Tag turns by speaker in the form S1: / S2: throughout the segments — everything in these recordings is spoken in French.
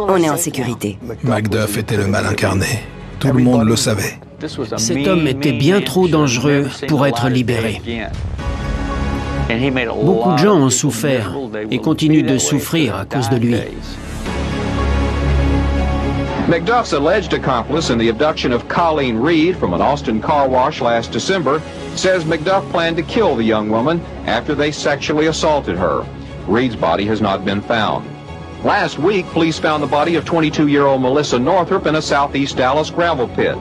S1: On est en sécurité.
S2: Macduff était le mal incarné. Tout le monde le savait.
S3: Cet homme était bien trop dangereux pour être libéré. Beaucoup de gens ont souffert et continuent de souffrir à cause de lui.
S4: Macduff's alleged accomplice in the abduction of Colleen Reed from an Austin car wash last December says Macduff planned to kill the young woman after they sexually assaulted her. Reed's body has not been found. Last week, police found the body of 22-year-old Melissa Northrup in a southeast Dallas gravel pit.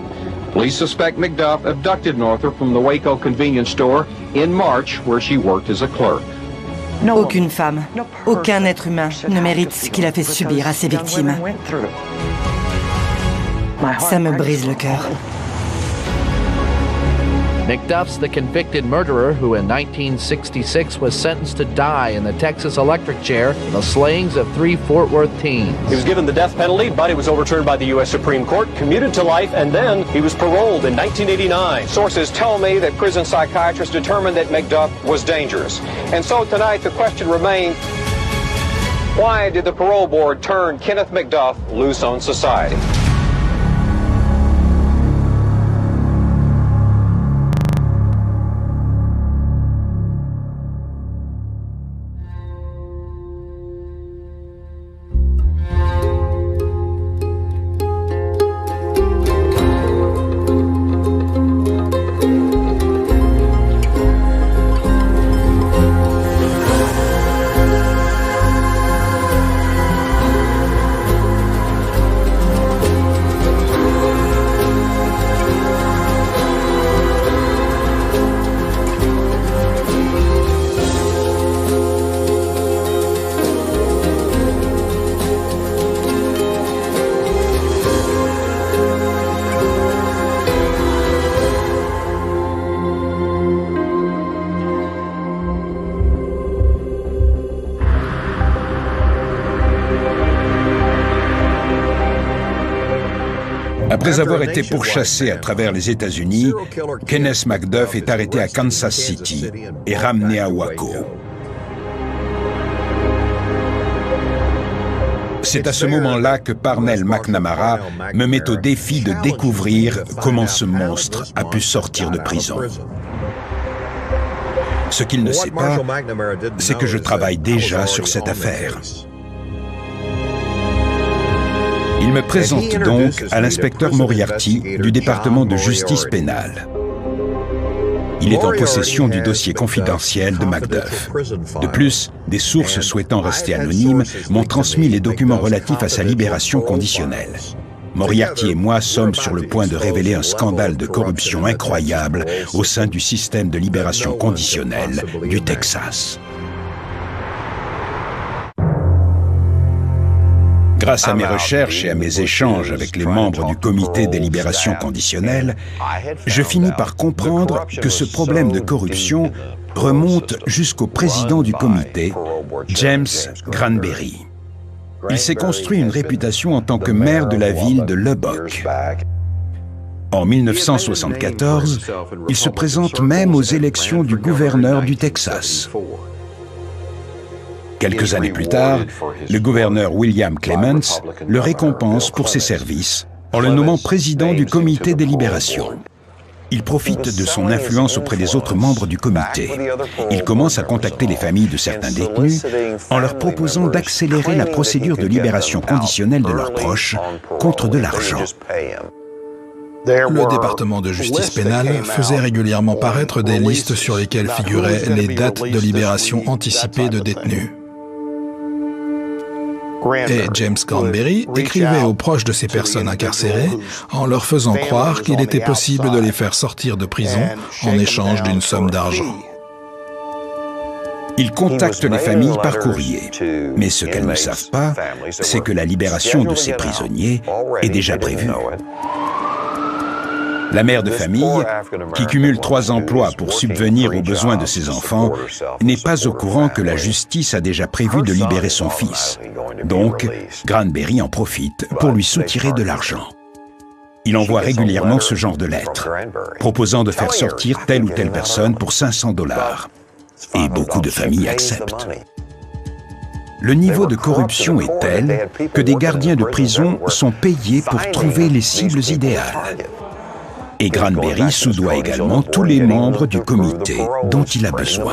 S4: Police suspect Macduff abducted Northrup from the Waco convenience store in March, where she worked as a clerk.
S5: Aucune femme, aucun être humain ne mérite ce qu'il a fait subir à ses victimes. Ça me brise le cœur.
S6: Macduff's the convicted murderer who in 1966 was sentenced to die in the Texas electric chair in the slayings of 3 Fort Worth teens.
S7: He was given the death penalty, but it was overturned by the U.S. Supreme Court, commuted to life, and then he was paroled in 1989.
S4: Sources tell me that prison psychiatrists determined that Macduff was dangerous. And so tonight the question remains, why did the parole board turn Kenneth Macduff loose on society?
S8: Après avoir été pourchassé à travers les États-Unis, Kenneth Macduff est arrêté à Kansas City et ramené à Waco. C'est à ce moment-là que Parnell McNamara me met au défi de découvrir comment ce monstre a pu sortir de prison. Ce qu'il ne sait pas, c'est que je travaille déjà sur cette affaire. Il me présente donc à l'inspecteur Moriarty du département de justice pénale. Il est en possession du dossier confidentiel de Macduff. De plus, des sources souhaitant rester anonymes m'ont transmis les documents relatifs à sa libération conditionnelle. Moriarty et moi sommes sur le point de révéler un scandale de corruption incroyable au sein du système de libération conditionnelle du Texas. Grâce à mes recherches et à mes échanges avec les membres du comité des libérations conditionnelles, je finis par comprendre que ce problème de corruption remonte jusqu'au président du comité, James Granberry. Il s'est construit une réputation en tant que maire de la ville de Lubbock. En 1974, il se présente même aux élections du gouverneur du Texas. Quelques années plus tard, le gouverneur William Clements le récompense pour ses services en le nommant président du comité des libérations. Il profite de son influence auprès des autres membres du comité. Il commence à contacter les familles de certains détenus en leur proposant d'accélérer la procédure de libération conditionnelle de leurs proches contre de l'argent.
S2: Le département de justice pénale faisait régulièrement paraître des listes sur lesquelles figuraient les dates de libération anticipée de détenus. Et James Granberry écrivait aux proches de ces personnes incarcérées en leur faisant croire qu'il était possible de les faire sortir de prison en échange d'une somme d'argent.
S8: Il contacte les familles par courrier, mais ce qu'elles ne savent pas, c'est que la libération de ces prisonniers est déjà prévue. La mère de famille, qui cumule 3 emplois pour subvenir aux besoins de ses enfants, n'est pas au courant que la justice a déjà prévu de libérer son fils. Donc, Granberry en profite pour lui soutirer de l'argent. Il envoie régulièrement ce genre de lettres, proposant de faire sortir telle ou telle personne pour $500. Et beaucoup de familles acceptent. Le niveau de corruption est tel que des gardiens de prison sont payés pour trouver les cibles idéales. Et Granberry soudoie également tous les membres du comité dont il a besoin.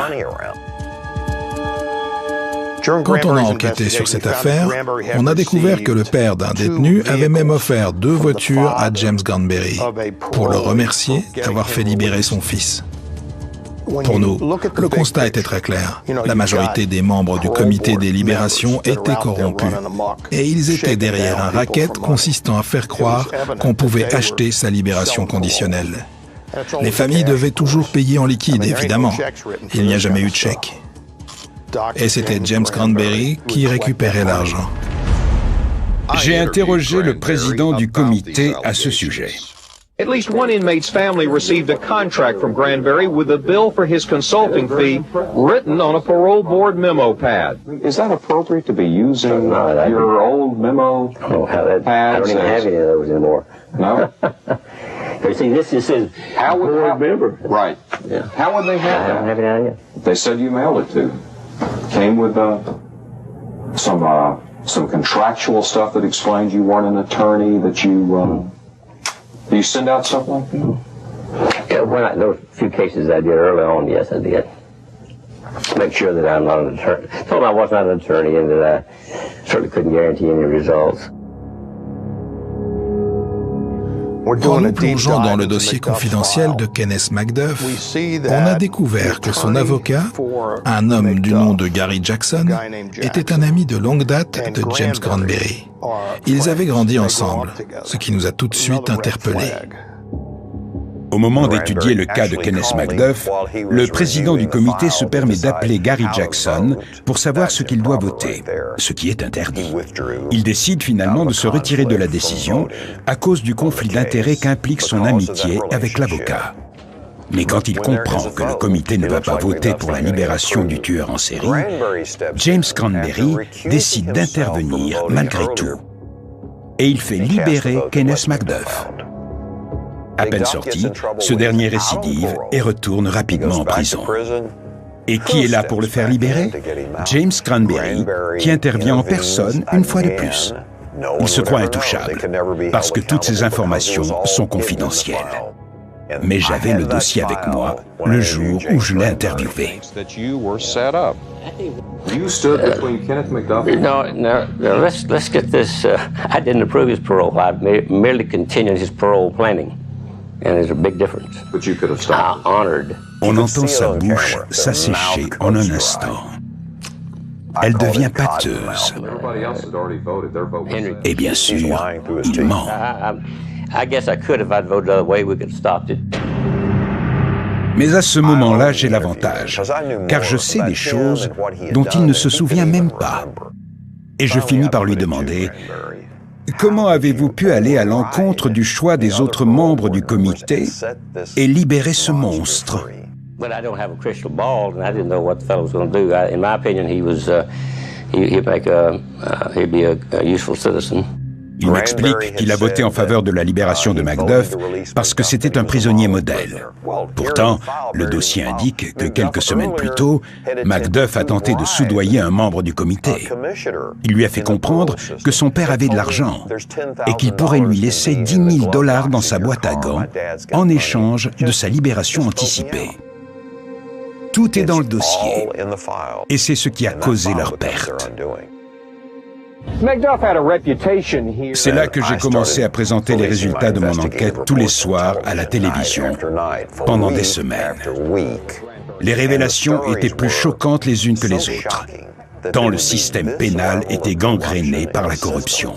S2: Quand on a enquêté sur cette affaire, on a découvert que le père d'un détenu avait même offert 2 voitures à James Granberry pour le remercier d'avoir fait libérer son fils. Pour nous, le constat était très clair. La majorité des membres du comité des libérations étaient corrompus. Et ils étaient derrière un racket consistant à faire croire qu'on pouvait acheter sa libération conditionnelle. Les familles devaient toujours payer en liquide, évidemment. Il n'y a jamais eu de chèque. Et c'était James Granberry qui récupérait l'argent.
S8: J'ai interrogé le président du comité à ce sujet.
S4: At least one inmate's family received a contract from Granberry with a bill for his consulting fee written on a parole board memo pad. Is that appropriate to be using your old memo pads?
S1: I don't even have any of those anymore.
S4: No?
S1: You see, this just says board member.
S4: Right.
S1: Yeah.
S4: How would they have that?
S1: I don't have any idea.
S4: They said you mailed it to. Came with some contractual stuff that explained you weren't an attorney, that you... Do you send out stuff like that?
S1: Yeah, there were a few cases I did early on, yes, I did. Make sure that I'm not an attorney. Told I was not an attorney and that I certainly couldn't guarantee any results.
S2: En nous plongeant dans le dossier confidentiel de Kenneth McDuff, on a découvert que son avocat, un homme du nom de Gary Jackson, était un ami de longue date de James Granberry. Ils avaient grandi ensemble, ce qui nous a tout de suite interpellés.
S8: Au moment d'étudier le cas de Kenneth McDuff, le président du comité se permet d'appeler Gary Jackson pour savoir ce qu'il doit voter, ce qui est interdit. Il décide finalement de se retirer de la décision à cause du conflit d'intérêts qu'implique son amitié avec l'avocat. Mais quand il comprend que le comité ne va pas voter pour la libération du tueur en série, James Granberry décide d'intervenir malgré tout. Et il fait libérer Kenneth McDuff. À peine sorti, ce dernier récidive et retourne rapidement en prison. Et qui est là pour le faire libérer? James Granberry, qui intervient en personne une fois de plus. Il se croit intouchable, parce que toutes ces informations sont confidentielles. Mais j'avais le dossier avec moi le jour où je l'ai interviewé.
S1: No, let's get this. I didn't approve his parole. I merely continued his parole planning. And there's a big difference.
S4: But you could have stopped.
S1: Honored.
S8: On entend sa bouche s'assécher en un instant. Elle devient pâteuse. Et bien sûr, il ment.
S1: I guess I could if I'd voted the other way. We could have stopped it.
S8: Mais à ce moment-là, j'ai l'avantage, car je sais des choses dont il ne se souvient même pas. Et je finis par lui demander: comment avez-vous pu aller à l'encontre du choix des autres membres du comité et libérer ce monstre?
S1: But I don't have a crystal ball, and I didn't know what the fellow was going to do. In my opinion, he'd be a useful citizen.
S8: Il m'explique qu'il a voté en faveur de la libération de McDuff parce que c'était un prisonnier modèle. Pourtant, le dossier indique que quelques semaines plus tôt, McDuff a tenté de soudoyer un membre du comité. Il lui a fait comprendre que son père avait de l'argent et qu'il pourrait lui laisser $10 000 dans sa boîte à gants en échange de sa libération anticipée. Tout est dans le dossier et c'est ce qui a causé leur perte. C'est là que j'ai commencé à présenter les résultats de mon enquête tous les soirs à la télévision, pendant des semaines. Les révélations étaient plus choquantes les unes que les autres, tant le système pénal était gangréné par la corruption.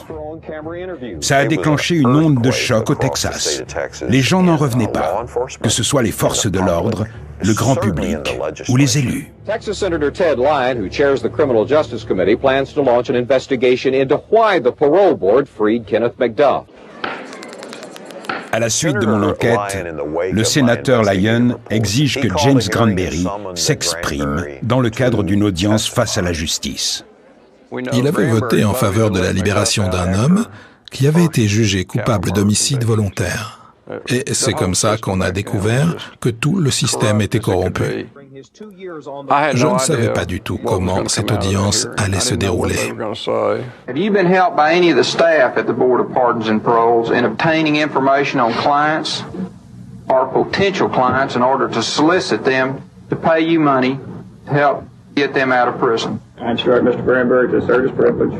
S8: Ça a déclenché une onde de choc au Texas. Les gens n'en revenaient pas, que ce soit les forces de l'ordre, le grand public ou les élus.
S4: Texas Senator Ted Lyon, who chairs the Criminal Justice Committee, plans to launch an investigation into why the parole board freed Kenneth McDuff.
S8: À la suite de mon enquête, le sénateur Lyon exige que James Granberry s'exprime dans le cadre d'une audience face à la justice.
S2: Il avait voté en faveur de la libération d'un homme qui avait été jugé coupable d'homicide volontaire. Et c'est comme ça qu'on a découvert que tout le système était corrompu. Je ne savais pas du tout comment cette audience allait se dérouler.
S4: Have you been helped by any of the staff at the Board of Pardons and Paroles in obtaining information on clients or potential clients in order to solicit them to pay you money to help get them out of prison? I instruct Mr. Granberry to assert his privilege.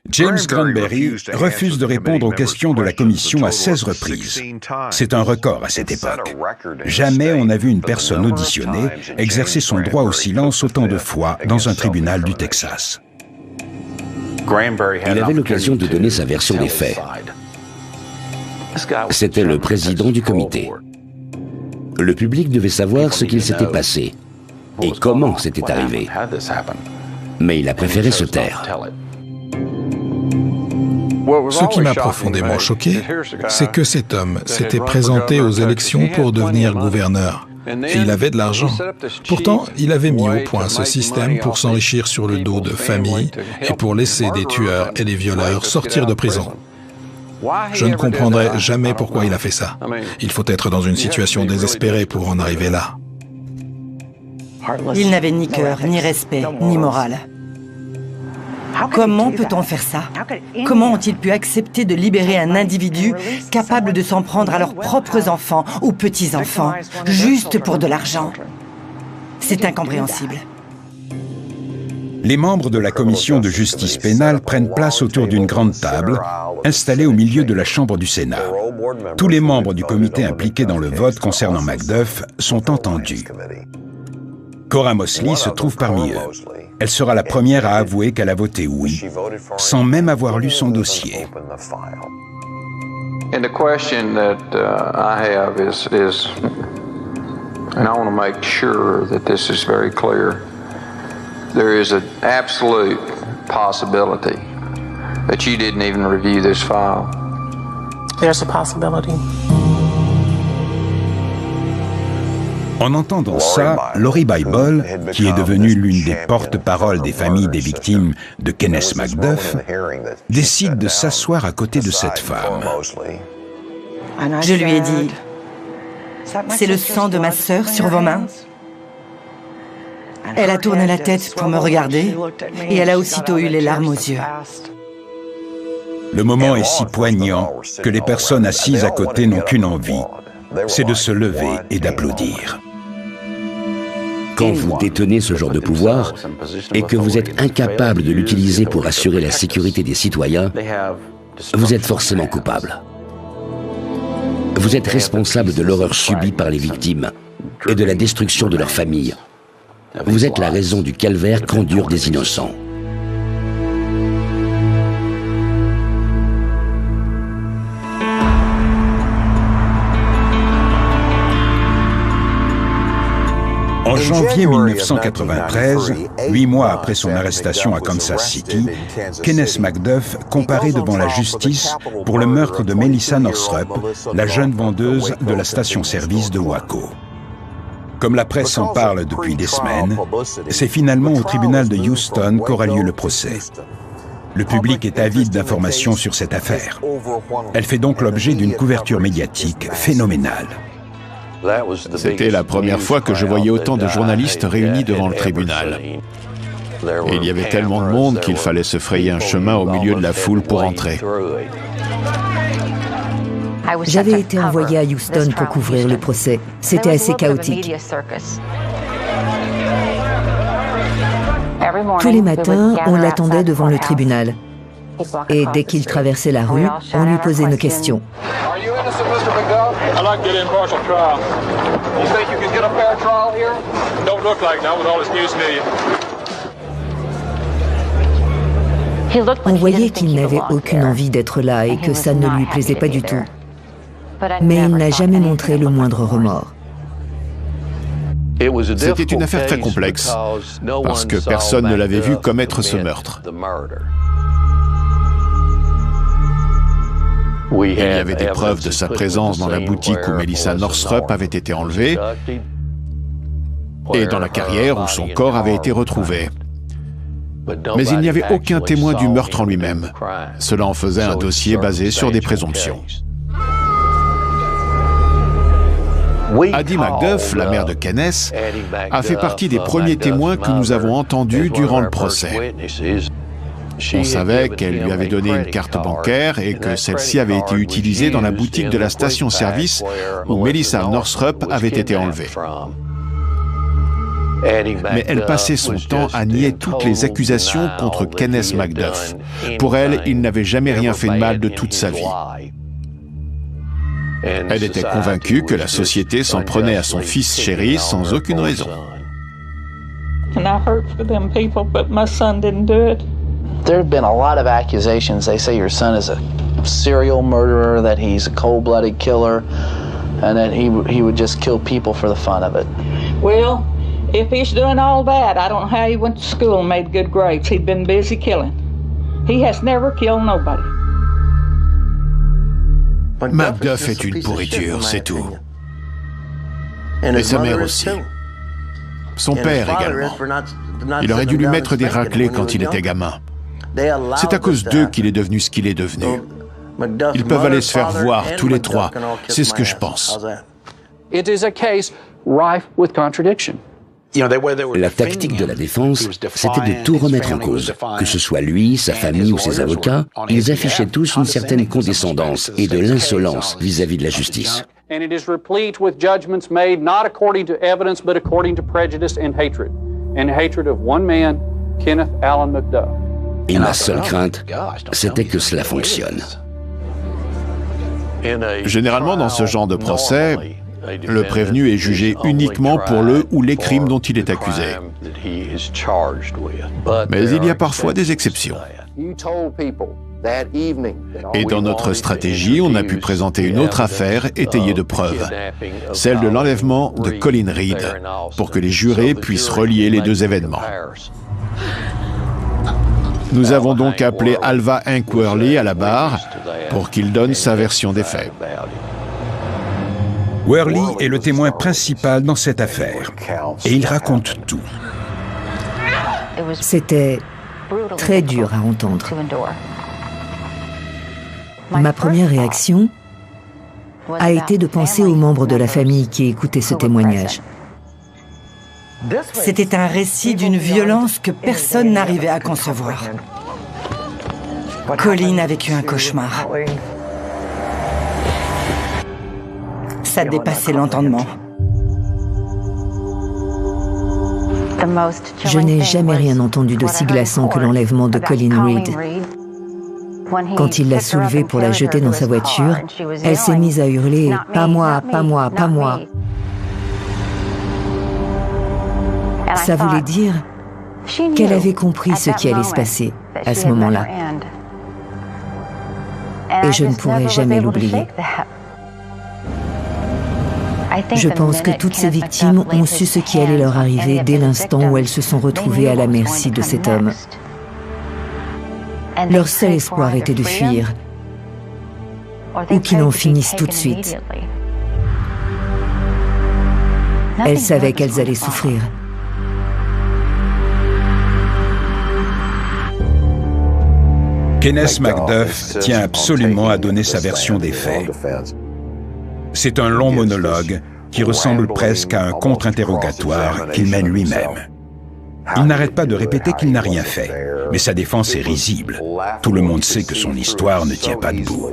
S8: James Granberry refuse de répondre aux questions de la commission à 16 reprises. C'est un record à cette époque. Jamais on n'a vu une personne auditionnée exercer son droit au silence autant de fois dans un tribunal du Texas.
S9: Il avait l'occasion de donner sa version des faits. C'était le président du comité. Le public devait savoir ce qu'il s'était passé et comment c'était arrivé. Mais il a préféré se taire.
S2: Ce qui m'a profondément choqué, c'est que cet homme s'était présenté aux élections pour devenir gouverneur. Et il avait de l'argent. Pourtant, il avait mis au point ce système pour s'enrichir sur le dos de familles et pour laisser des tueurs et des violeurs sortir de prison. Je ne comprendrai jamais pourquoi il a fait ça. Il faut être dans une situation désespérée pour en arriver là.
S5: Il n'avait ni cœur, ni respect, ni morale. Comment peut-on faire ça? Comment ont-ils pu accepter de libérer un individu capable de s'en prendre à leurs propres enfants ou petits-enfants, juste pour de l'argent? C'est incompréhensible.
S8: Les membres de la commission de justice pénale prennent place autour d'une grande table, installée au milieu de la chambre du Sénat. Tous les membres du comité impliqués dans le vote concernant Macduff sont entendus. Cora Mosley se trouve parmi eux. Elle sera la première à avouer qu'elle a voté oui, sans même avoir lu son dossier.
S4: And the question that I have is, and I want to make sure that this is very clear, there is an absolute possibility that you didn't even review this file.
S10: There's a possibility.
S8: En entendant ça, Lori Bible, qui est devenue l'une des porte-paroles des familles des victimes de Kenneth Macduff, décide de s'asseoir à côté de cette femme.
S5: Je lui ai dit, « C'est le sang de ma sœur sur vos mains ?» Elle a tourné la tête pour me regarder et elle a aussitôt eu les larmes aux yeux.
S8: Le moment est si poignant que les personnes assises à côté n'ont qu'une envie, c'est de se lever et d'applaudir.
S9: Quand vous détenez ce genre de pouvoir et que vous êtes incapable de l'utiliser pour assurer la sécurité des citoyens, vous êtes forcément coupable. Vous êtes responsable de l'horreur subie par les victimes et de la destruction de leurs familles. Vous êtes la raison du calvaire qu'endurent des innocents.
S8: En janvier 1993, 8 mois après son arrestation à Kansas City, Kenneth Macduff comparaît devant la justice pour le meurtre de Melissa Northrup, la jeune vendeuse de la station-service de Waco. Comme la presse en parle depuis des semaines, c'est finalement au tribunal de Houston qu'aura lieu le procès. Le public est avide d'informations sur cette affaire. Elle fait donc l'objet d'une couverture médiatique phénoménale.
S11: C'était la première fois que je voyais autant de journalistes réunis devant le tribunal. Et il y avait tellement de monde qu'il fallait se frayer un chemin au milieu de la foule pour entrer.
S12: J'avais été envoyée à Houston pour couvrir le procès. C'était assez chaotique. Tous les matins, on l'attendait devant le tribunal. Et dès qu'il traversait la rue, on lui posait nos questions. On voyait qu'il n'avait aucune envie d'être là et que ça ne lui plaisait pas du tout. Mais il n'a jamais montré le moindre remords.
S11: C'était une affaire très complexe, parce que personne ne l'avait vu commettre ce meurtre. Il y avait des preuves de sa présence dans la boutique où Melissa Northrup avait été enlevée et dans la carrière où son corps avait été retrouvé. Mais il n'y avait aucun témoin du meurtre en lui-même. Cela en faisait un dossier basé sur des présomptions. Addie Macduff, la mère de Kenneth, a fait partie des premiers témoins que nous avons entendus durant le procès. On savait qu'elle lui avait donné une carte bancaire et que celle-ci avait été utilisée dans la boutique de la station-service où Melissa Northrup avait été enlevée. Mais elle passait son temps à nier toutes les accusations contre Kenneth Macduff. Pour elle, il n'avait jamais rien fait de mal de toute sa vie. Elle était convaincue que la société s'en prenait à son fils chéri sans aucune raison.
S13: There have been a lot of accusations. They say your son is a serial murderer, that he's a cold-blooded killer, and that he would just kill people for the fun of it.
S14: Well, if he's doing all that, I don't know how he went to school and made good grades. He'd been busy killing. He has never killed nobody.
S11: Macduff est une pourriture, c'est tout. Et sa mère aussi. Son père également. Il aurait dû lui mettre des raclées quand il était gamin. C'est à cause d'eux qu'il est devenu ce qu'il est devenu. Ils peuvent aller se faire voir tous les trois. C'est ce que je pense.
S9: La tactique de la défense, c'était de tout remettre en cause. Que ce soit lui, sa famille ou ses avocats, ils affichaient tous une certaine condescendance et de l'insolence vis-à-vis de la justice.
S15: And it is replete with judgments made not according to evidence but according to prejudice and hatred of one man, Kenneth Allen Macduff.
S9: Et ma seule crainte, c'était que cela fonctionne.
S11: Généralement, dans ce genre de procès, le prévenu est jugé uniquement pour le ou les crimes dont il est accusé. Mais il y a parfois des exceptions. Et dans notre stratégie, on a pu présenter une autre affaire étayée de preuves, celle de l'enlèvement de Colin Reed, pour que les jurés puissent relier les deux événements. Nous avons donc appelé Alva Hank Worley à la barre pour qu'il donne sa version des faits.
S8: Worley est le témoin principal dans cette affaire et il raconte tout.
S12: C'était très dur à entendre. Ma première réaction a été de penser aux membres de la famille qui écoutaient ce témoignage.
S5: C'était un récit d'une violence que personne n'arrivait à concevoir. Colin a vécu un cauchemar. Ça dépassait l'entendement.
S12: Je n'ai jamais rien entendu d'aussi glaçant que l'enlèvement de Colin Reed. Quand il l'a soulevée pour la jeter dans sa voiture, elle s'est mise à hurler « Pas moi, pas moi, pas moi ». Ça voulait dire qu'elle avait compris ce qui allait se passer à ce moment-là. Et je ne pourrai jamais l'oublier. Je pense que toutes ces victimes ont su ce qui allait leur arriver dès l'instant où elles se sont retrouvées à la merci de cet homme. Leur seul espoir était de fuir, ou qu'il en finisse tout de suite. Elles savaient qu'elles allaient souffrir.
S8: Kenneth Macduff tient absolument à donner sa version des faits. C'est un long monologue qui ressemble presque à un contre-interrogatoire qu'il mène lui-même. Il n'arrête pas de répéter qu'il n'a rien fait, mais sa défense est risible. Tout le monde sait que son histoire ne tient pas debout.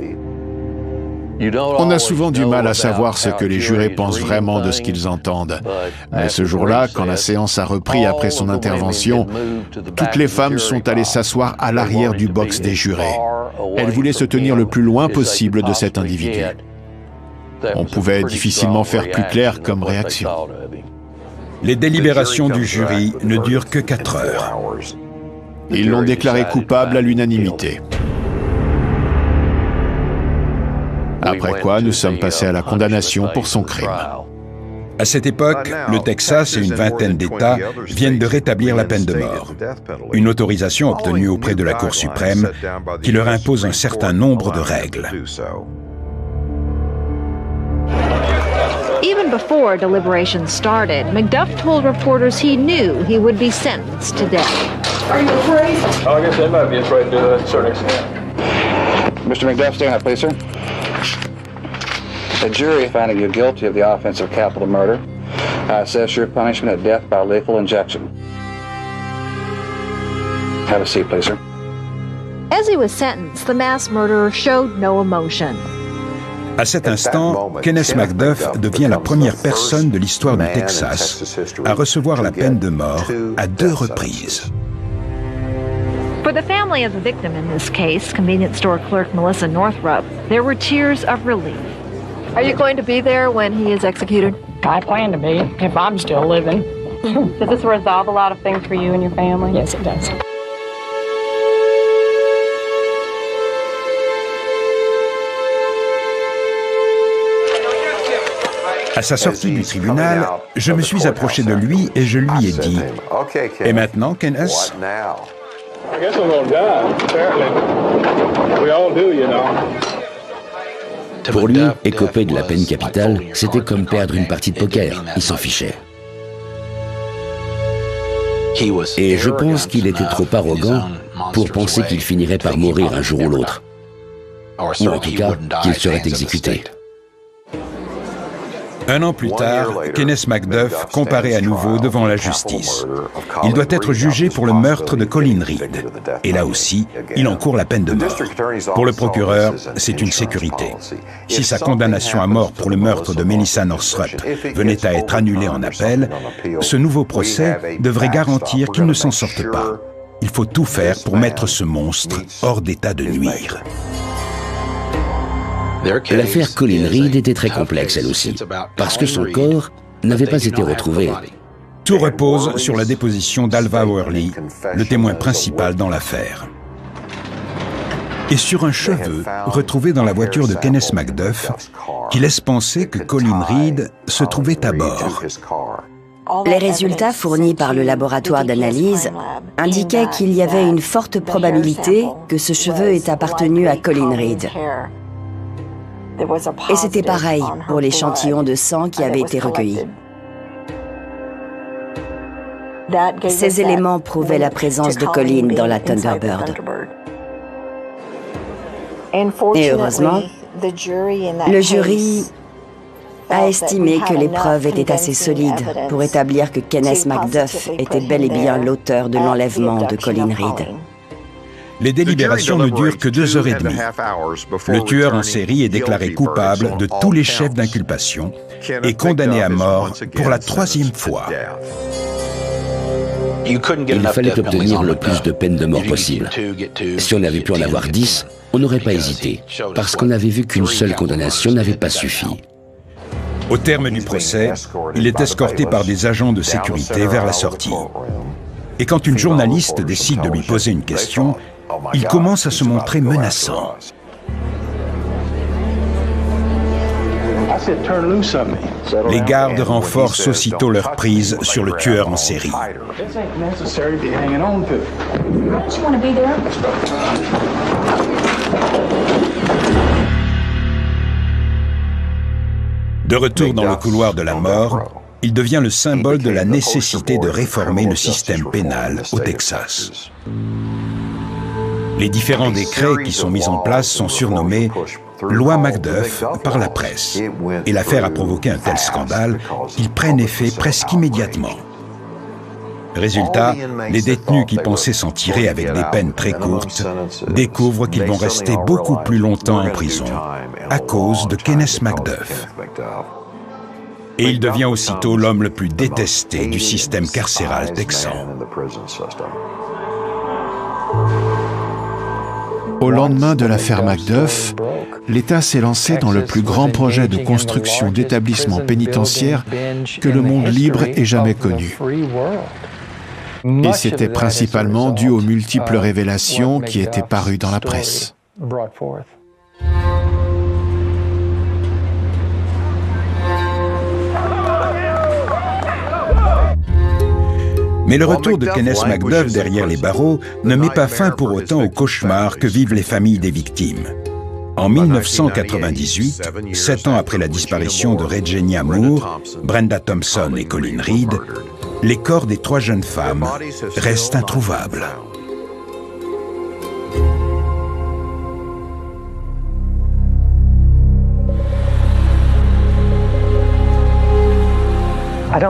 S11: On a souvent du mal à savoir ce que les jurés pensent vraiment de ce qu'ils entendent. Mais ce jour-là, quand la séance a repris après son intervention, toutes les femmes sont allées s'asseoir à l'arrière du box des jurés. Elles voulaient se tenir le plus loin possible de cet individu. On pouvait difficilement faire plus clair comme réaction.
S8: Les délibérations du jury ne durent que 4 heures.
S11: Ils l'ont déclaré coupable à l'unanimité. Après quoi, nous sommes passés à la condamnation pour son crime.
S8: À cette époque, le Texas et une vingtaine d'États viennent de rétablir la peine de mort. Une autorisation obtenue auprès de la Cour suprême qui leur impose un certain nombre de règles.
S16: Even before deliberations started, Macduff told reporters he knew he would be sentenced to death.
S17: Are you afraid? Oh, I guess they might be afraid to a certain extent.
S18: Mr. Macduff, stand up, please, sir. The jury finding you guilty of the offense of capital murder assess your punishment at death by lethal injection. Have a seat, please, sir.
S16: As he was sentenced, the mass murderer showed no emotion.
S8: À cet instant, Kenneth McDuff devient la première personne de l'histoire du Texas à recevoir la peine de mort à 2 reprises.
S16: For the family of the victim in this case, convenience store clerk Melissa Northrup, there were tears of relief. Are you going to be there when he is executed?
S10: I plan to be, if I'm still living.
S19: Does this resolve a lot of things for you and your family?
S10: Yes, it does.
S8: À sa sortie du tribunal, je me suis approché de lui et je lui ai dit « Et maintenant, Kenneth ?»
S9: Pour lui, écoper de la peine capitale, c'était comme perdre une partie de poker. Il s'en fichait. Et je pense qu'il était trop arrogant pour penser qu'il finirait par mourir un jour ou l'autre. Ou en tout cas, qu'il serait exécuté.
S8: Un an plus tard, Kenneth McDuff comparaît à nouveau devant la justice. Il doit être jugé pour le meurtre de Colin Reed. Et là aussi, il encourt la peine de mort. Pour le procureur, c'est une sécurité. Si sa condamnation à mort pour le meurtre de Melissa Northrup venait à être annulée en appel, ce nouveau procès devrait garantir qu'il ne s'en sorte pas. Il faut tout faire pour mettre ce monstre hors d'état de nuire.
S9: L'affaire Colin Reed était très complexe, elle aussi, parce que son corps n'avait pas été retrouvé.
S8: Tout repose sur la déposition d'Alva Worley, le témoin principal dans l'affaire. Et sur un cheveu retrouvé dans la voiture de Kenneth McDuff, qui laisse penser que Colin Reed se trouvait à bord.
S20: Les résultats fournis par le laboratoire d'analyse indiquaient qu'il y avait une forte probabilité que ce cheveu ait appartenu à Colin Reed. Et c'était pareil pour l'échantillon de sang qui avait été recueilli. Ces éléments prouvaient la présence de Colin dans la Thunderbird. Et heureusement, le jury a estimé que les preuves étaient assez solides pour établir que Kenneth McDuff était bel et bien l'auteur de l'enlèvement de Colin Reed.
S8: Les délibérations ne durent que 2 heures et demie. Le tueur en série est déclaré coupable de tous les chefs d'inculpation et condamné à mort pour la 3e fois.
S9: Il fallait obtenir le plus de peine de mort possible. Si on avait pu en avoir 10, on n'aurait pas hésité, parce qu'on avait vu qu'une seule condamnation n'avait pas suffi.
S8: Au terme du procès, il est escorté par des agents de sécurité vers la sortie. Et quand une journaliste décide de lui poser une question, il commence à se montrer menaçant. Les gardes renforcent aussitôt leur prise sur le tueur en série. De retour dans le couloir de la mort, il devient le symbole de la nécessité de réformer le système pénal au Texas. Les différents décrets qui sont mis en place sont surnommés « Loi McDuff » par la presse. Et l'affaire a provoqué un tel scandale qu'ils prennent effet presque immédiatement. Résultat, les détenus qui pensaient s'en tirer avec des peines très courtes découvrent qu'ils vont rester beaucoup plus longtemps en prison à cause de Kenneth McDuff. Et il devient aussitôt l'homme le plus détesté du système carcéral texan.
S11: Au lendemain de l'affaire McDuff, l'État s'est lancé dans le plus grand projet de construction d'établissements pénitentiaires que le monde libre ait jamais connu. Et c'était principalement dû aux multiples révélations qui étaient parues dans la presse.
S8: Mais le retour de Kenneth McDuff derrière les barreaux ne met pas fin pour autant au cauchemar que vivent les familles des victimes. En 1998, 7 ans après la disparition de Regenia Moore, Brenda Thompson et Colin Reed, les corps des 3 jeunes femmes restent introuvables.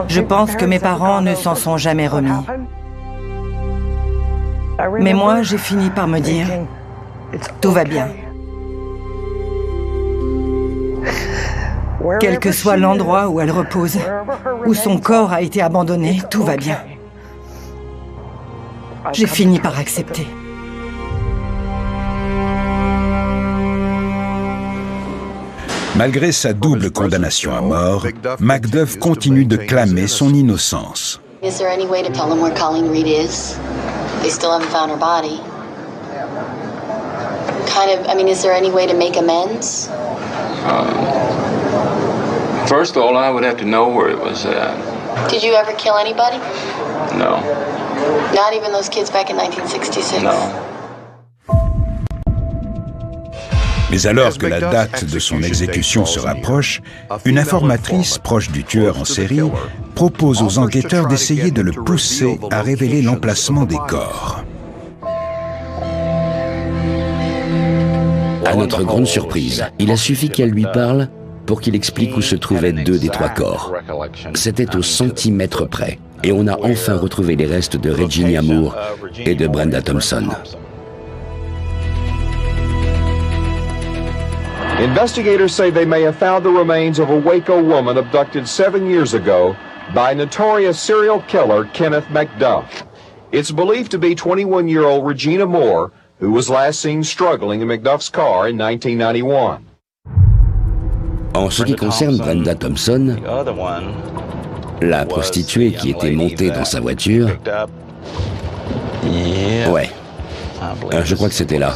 S5: Je pense que mes parents ne s'en sont jamais remis. Mais moi, j'ai fini par me dire, tout va bien. Quel que soit l'endroit où elle repose, où son corps a été abandonné, tout va bien. J'ai fini par accepter.
S8: Malgré sa double condamnation à mort, Macduff continue de clamer son innocence.
S21: Is there any way to tell them where Colleen Reed is? They still haven't found her body. Is there any way to make amends?
S17: First of all, I would have to know where it was at.
S21: Did you ever kill anybody?
S17: No.
S21: Not even those kids back in 1966?
S17: No.
S8: Mais alors que la date de son exécution se rapproche, une informatrice proche du tueur en série propose aux enquêteurs d'essayer de le pousser à révéler l'emplacement des corps.
S9: À notre grande surprise, il a suffi qu'elle lui parle pour qu'il explique où se trouvaient 2 des 3 corps. C'était au centimètre près, et on a enfin retrouvé les restes de Regina Moore et de Brenda Thompson.
S4: Investigators say they may have found the remains of a Waco woman abducted 7 years ago by notorious serial killer Kenneth Macduff. It's believed to be 21-year-old Regina Moore, who was last seen struggling in Macduff's car in 1991.
S9: En ce qui concerne Brenda Thompson, la prostituée qui était montée dans sa voiture, ouais, je crois que c'était là.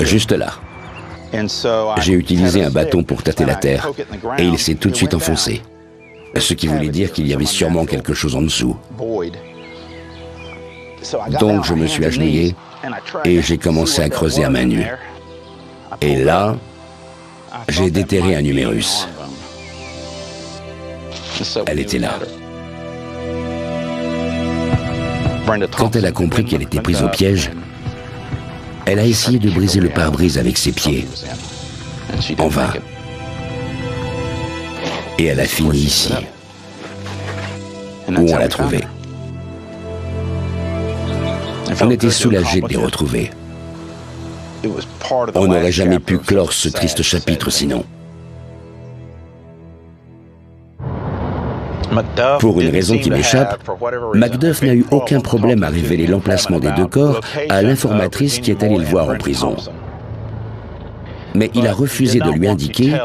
S9: Juste là. J'ai utilisé un bâton pour tâter la terre et il s'est tout de suite enfoncé. Ce qui voulait dire qu'il y avait sûrement quelque chose en dessous. Donc je me suis agenouillé et j'ai commencé à creuser à main nue. Et là, j'ai déterré un humérus. Elle était là. Quand elle a compris qu'elle était prise au piège, elle a essayé de briser le pare-brise avec ses pieds. En vain. Et elle a fini ici, où on l'a trouvée. On était soulagés de les retrouver. On n'aurait jamais pu clore ce triste chapitre sinon. Pour une raison qui m'échappe, Macduff n'a eu aucun problème à révéler l'emplacement des 2 corps à l'informatrice qui est allée le voir en prison. Mais il a refusé de lui indiquer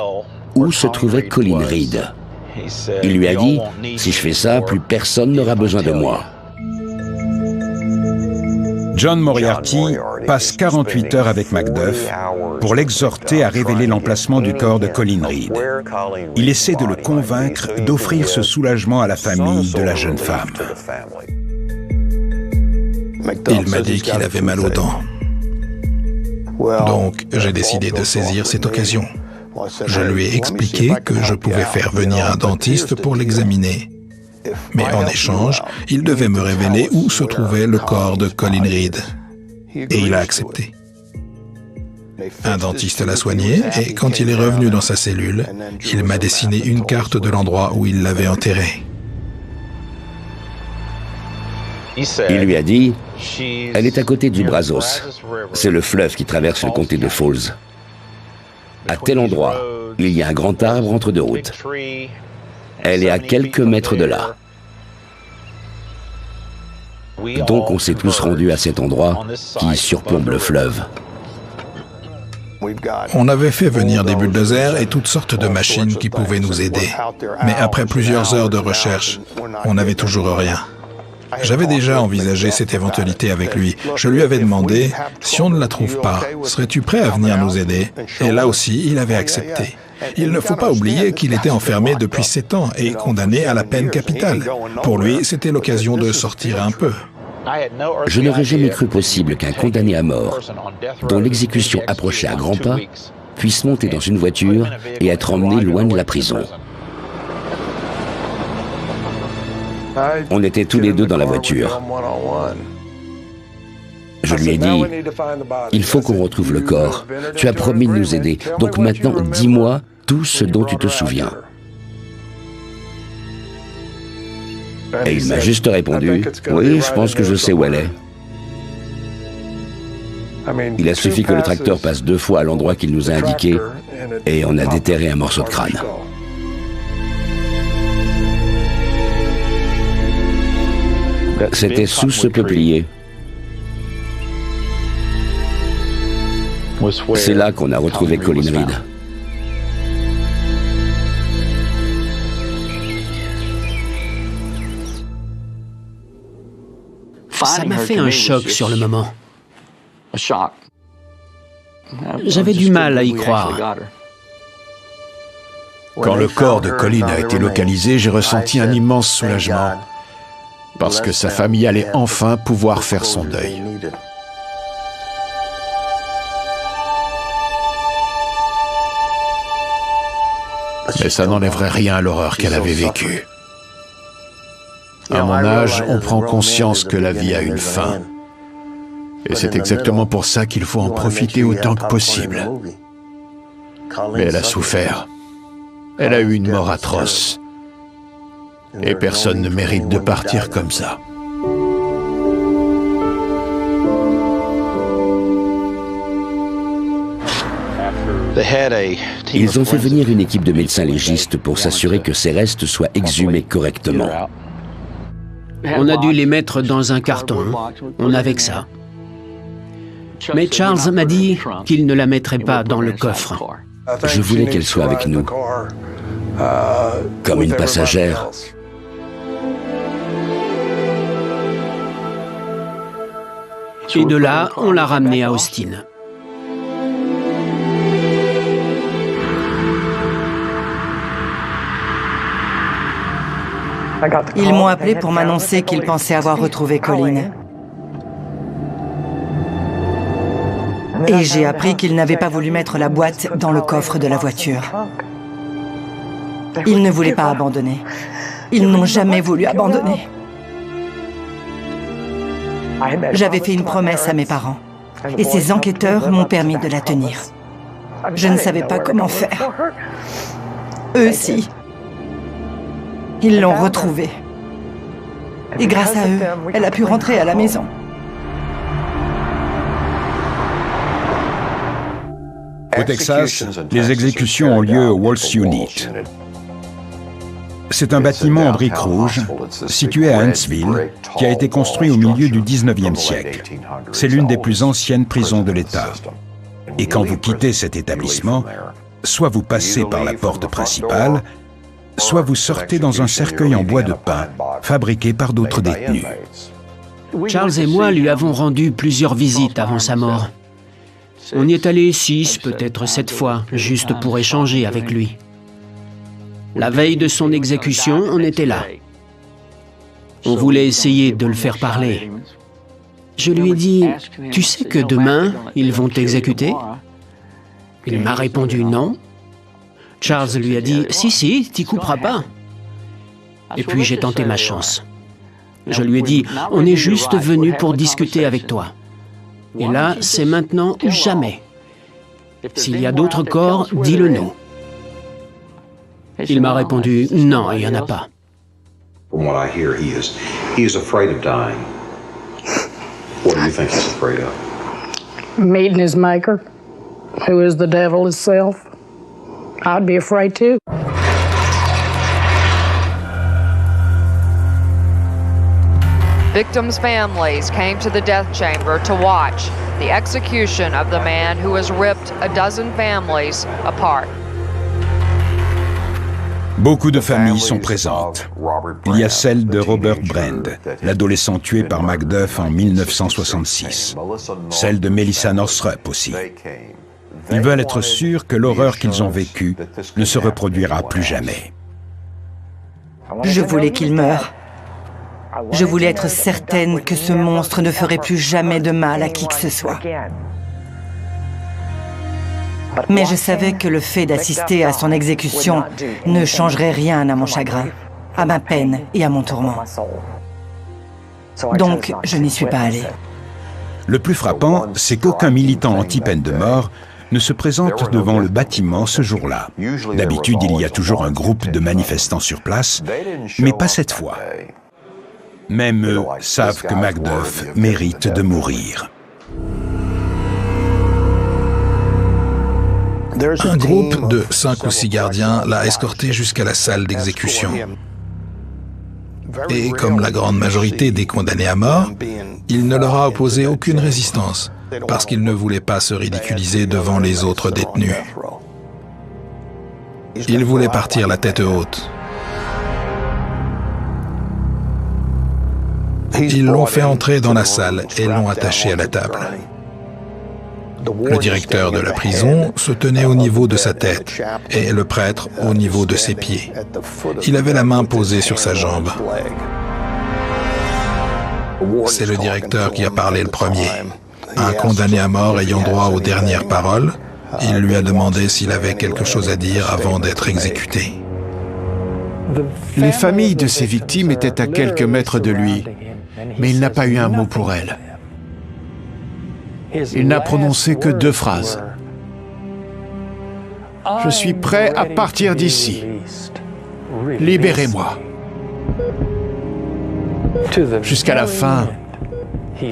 S9: où se trouvait Colleen Reed. Il lui a dit « Si je fais ça, plus personne n'aura besoin de moi ».
S8: John Moriarty passe 48 heures avec Macduff pour l'exhorter à révéler l'emplacement du corps de Colleen Reed. Il essaie de le convaincre d'offrir ce soulagement à la famille de la jeune femme.
S2: Il m'a dit qu'il avait mal aux dents. Donc, j'ai décidé de saisir cette occasion. Je lui ai expliqué que je pouvais faire venir un dentiste pour l'examiner. Mais en échange, il devait me révéler où se trouvait le corps de Colleen Reed. Et il a accepté. Un dentiste l'a soigné et quand il est revenu dans sa cellule, il m'a dessiné une carte de l'endroit où il l'avait enterrée.
S9: Il lui a dit « Elle est à côté du Brazos. C'est le fleuve qui traverse le comté de Falls. À tel endroit, il y a un grand arbre entre 2 routes. Elle est à quelques mètres de là. » Donc on s'est tous rendus à cet endroit qui surplombe le fleuve.
S2: On avait fait venir des bulldozers et toutes sortes de machines qui pouvaient nous aider. Mais après plusieurs heures de recherche, on n'avait toujours rien. J'avais déjà envisagé cette éventualité avec lui. Je lui avais demandé, si on ne la trouve pas, serais-tu prêt à venir nous aider? Et là aussi, il avait accepté. Il ne faut pas oublier qu'il était enfermé depuis 7 ans et condamné à la peine capitale. Pour lui, c'était l'occasion de sortir un peu.
S9: Je n'aurais jamais cru possible qu'un condamné à mort, dont l'exécution approchait à grands pas, puisse monter dans une voiture et être emmené loin de la prison. On était tous les 2 dans la voiture. Je lui ai dit, il faut qu'on retrouve le corps. Tu as promis de nous aider, donc maintenant dis-moi tout ce dont tu te souviens. Et il m'a juste répondu, oui, je pense que je sais où elle est. Il a suffi que le tracteur passe 2 fois à l'endroit qu'il nous a indiqué et on a déterré un morceau de crâne. C'était sous ce peuplier. C'est là qu'on a retrouvé Colin Reed.
S3: Ça m'a fait un choc sur le moment. J'avais du mal à y croire.
S11: Quand le corps de Colin a été localisé, j'ai ressenti un immense soulagement, parce que sa famille allait enfin pouvoir faire son deuil. Mais ça n'enlèverait rien à l'horreur qu'elle avait vécue. À mon âge, on prend conscience que la vie a une fin. Et c'est exactement pour ça qu'il faut en profiter autant que possible. Mais elle a souffert. Elle a eu une mort atroce. Et personne ne mérite de partir comme ça.
S9: Ils ont fait venir une équipe de médecins légistes pour s'assurer que ces restes soient exhumés correctement.
S3: On a dû les mettre dans un carton. On avait que ça. Mais Charles m'a dit qu'il ne la mettrait pas dans le coffre.
S9: Je voulais qu'elle soit avec nous, comme une passagère.
S3: Et de là, on l'a ramenée à Austin.
S5: Ils m'ont appelé pour m'annoncer qu'ils pensaient avoir retrouvé Colin. Et j'ai appris qu'ils n'avaient pas voulu mettre la boîte dans le coffre de la voiture. Ils ne voulaient pas abandonner. Ils n'ont jamais voulu abandonner. J'avais fait une promesse à mes parents. Et ces enquêteurs m'ont permis de la tenir. Je ne savais pas comment faire. Eux aussi. Ils l'ont retrouvée. Et grâce à eux, elle a pu rentrer à la maison.
S8: Au Texas, les exécutions ont lieu au Waltz Unit. C'est un bâtiment en briques rouges, situé à Huntsville, qui a été construit au milieu du 19e siècle. C'est l'une des plus anciennes prisons de l'État. Et quand vous quittez cet établissement, soit vous passez par la porte principale, soit vous sortez dans un cercueil en bois de pin, fabriqué par d'autres détenus.
S3: Charles et moi lui avons rendu plusieurs visites avant sa mort. On y est allé 6, peut-être 7 fois, juste pour échanger avec lui. La veille de son exécution, on était là. On voulait essayer de le faire parler. Je lui ai dit, « Tu sais que demain, ils vont t'exécuter » Il m'a répondu non. Charles lui a dit, « Si, t'y couperas pas. » Et puis j'ai tenté ma chance. Je lui ai dit, « On est juste venu pour discuter avec toi. Et là, c'est maintenant ou jamais. S'il y a d'autres corps, dis-le-nous. » Il m'a répondu, « Non, il n'y en a pas. »
S22: From what I hear, he is afraid of dying. What do you think he's afraid of?
S10: Meeting his maker, who is the devil himself. I'd be afraid too.
S23: Victims' families came to the death chamber to watch the execution of the man who has ripped a dozen families apart.
S8: Beaucoup de familles sont présentes. Il y a celle de Robert Brand, l'adolescent tué par Macduff en 1966. Celle de Melissa Northrup aussi. Ils veulent être sûrs que l'horreur qu'ils ont vécue ne se reproduira plus jamais.
S5: Je voulais qu'il meure. Je voulais être certaine que ce monstre ne ferait plus jamais de mal à qui que ce soit. Mais je savais que le fait d'assister à son exécution ne changerait rien à mon chagrin, à ma peine et à mon tourment. Donc, je n'y suis pas allée.
S8: Le plus frappant, c'est qu'aucun militant anti-peine de mort ne se présente devant le bâtiment ce jour-là. D'habitude, il y a toujours un groupe de manifestants sur place, mais pas cette fois. Même eux savent que Macduff mérite de mourir.
S2: Un groupe de 5 ou 6 gardiens l'a escorté jusqu'à la salle d'exécution. Et comme la grande majorité des condamnés à mort, il ne leur a opposé aucune résistance, parce qu'il ne voulait pas se ridiculiser devant les autres détenus. Il voulait partir la tête haute. Ils l'ont fait entrer dans la salle et l'ont attaché à la table. Le directeur de la prison se tenait au niveau de sa tête et le prêtre au niveau de ses pieds. Il avait la main posée sur sa jambe. C'est le directeur qui a parlé le premier. Un condamné à mort ayant droit aux dernières paroles, il lui a demandé s'il avait quelque chose à dire avant d'être exécuté.
S11: Les familles de ces victimes étaient à quelques mètres de lui, mais il n'a pas eu un mot pour elles. Il n'a prononcé que 2 phrases. « Je suis prêt à partir d'ici. Libérez-moi. » Jusqu'à la fin,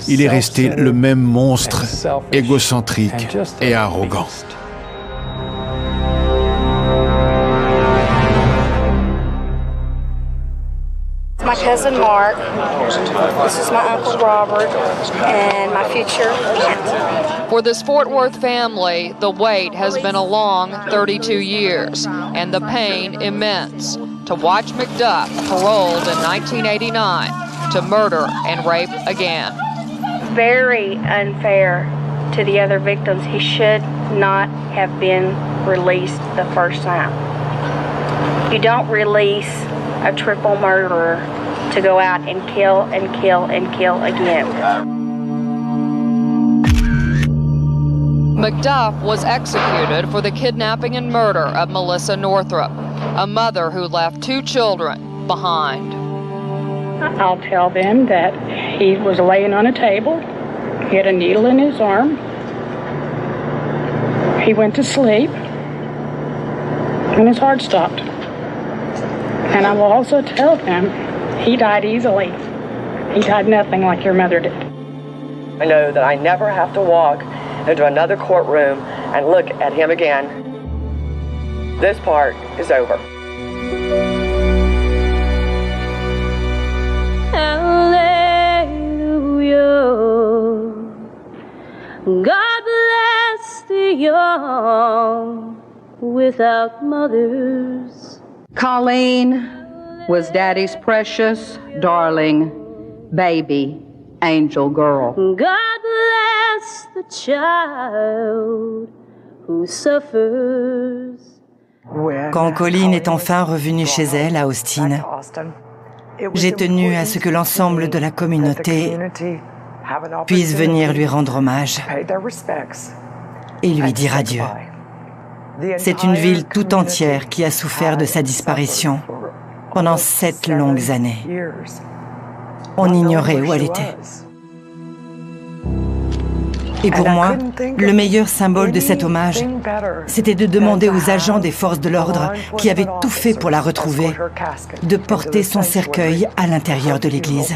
S11: il est resté le même monstre, égocentrique et arrogant.
S1: My cousin Mark, this is my Uncle Robert, and my future aunt.
S23: For this Fort Worth family, the wait has been a long 32 years, and the pain immense. To watch Macduff paroled in 1989 to murder and rape again.
S1: Very unfair to the other victims. He should not have been released the first time. You don't release a triple murderer to go out and kill and kill and kill again.
S23: Macduff was executed for the kidnapping and murder of Melissa Northrup, a mother who left 2 children behind.
S10: I'll tell them that he was laying on a table, he had a needle in his arm, he went to sleep, and his heart stopped. And I will also tell them he died easily. He died nothing like your mother did.
S6: I know that I never have to walk into another courtroom and look at him again. This part is over.
S7: Hallelujah. God bless the young without mothers.
S14: Colleen was Daddy's precious, darling, baby, angel girl.
S7: God bless the child who suffers.
S5: Quand Colleen est enfin revenue chez elle à Austin, j'ai tenu à ce que l'ensemble de la communauté puisse venir lui rendre hommage et lui dire adieu. C'est une ville tout entière qui a souffert de sa disparition pendant 7 longues années. On ignorait où elle était. Et pour moi, le meilleur symbole de cet hommage, c'était de demander aux agents des forces de l'ordre, qui avaient tout fait pour la retrouver, de porter son cercueil à l'intérieur de l'église.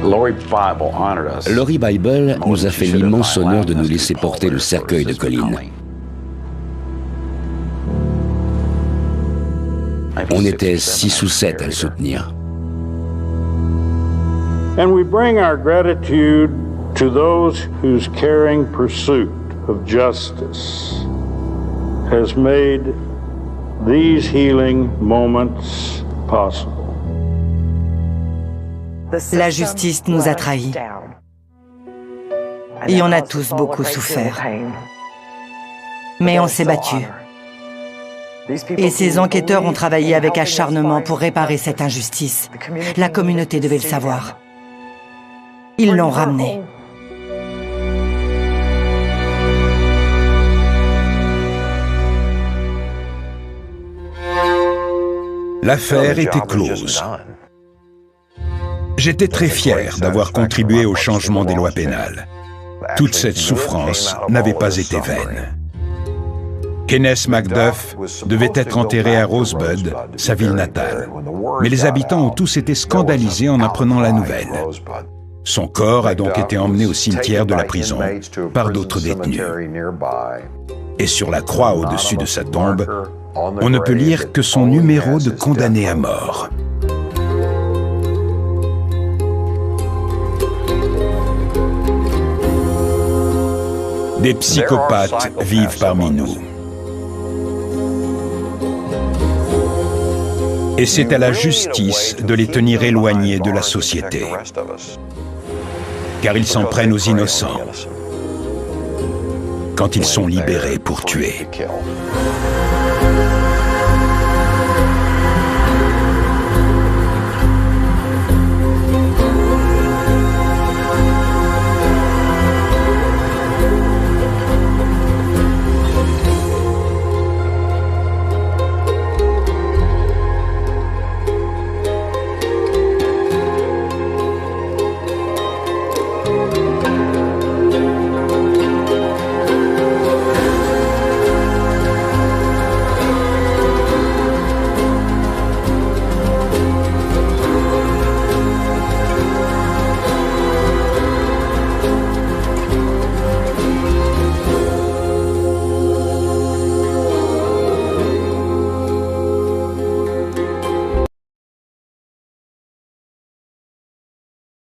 S9: Lori Bible nous a fait l'immense honneur de nous laisser porter le cercueil de Colleen. On était 6 ou 7 à le soutenir.
S24: And we bring our gratitude to those whose caring pursuit of justice has made these healing moments possible.
S5: La justice nous a trahis. Et on a tous beaucoup souffert. Mais on s'est battu. Et ces enquêteurs ont travaillé avec acharnement pour réparer cette injustice. La communauté devait le savoir. Ils l'ont ramené.
S8: L'affaire était close. J'étais très fier d'avoir contribué au changement des lois pénales. Toute cette souffrance n'avait pas été vaine. Kenneth Macduff devait être enterré à Rosebud, sa ville natale. Mais les habitants ont tous été scandalisés en apprenant la nouvelle. Son corps a donc été emmené au cimetière de la prison par d'autres détenus. Et sur la croix au-dessus de sa tombe, on ne peut lire que son numéro de condamné à mort. Des psychopathes vivent parmi nous. Et c'est à la justice de les tenir éloignés de la société. Car ils s'en prennent aux innocents quand ils sont libérés pour tuer.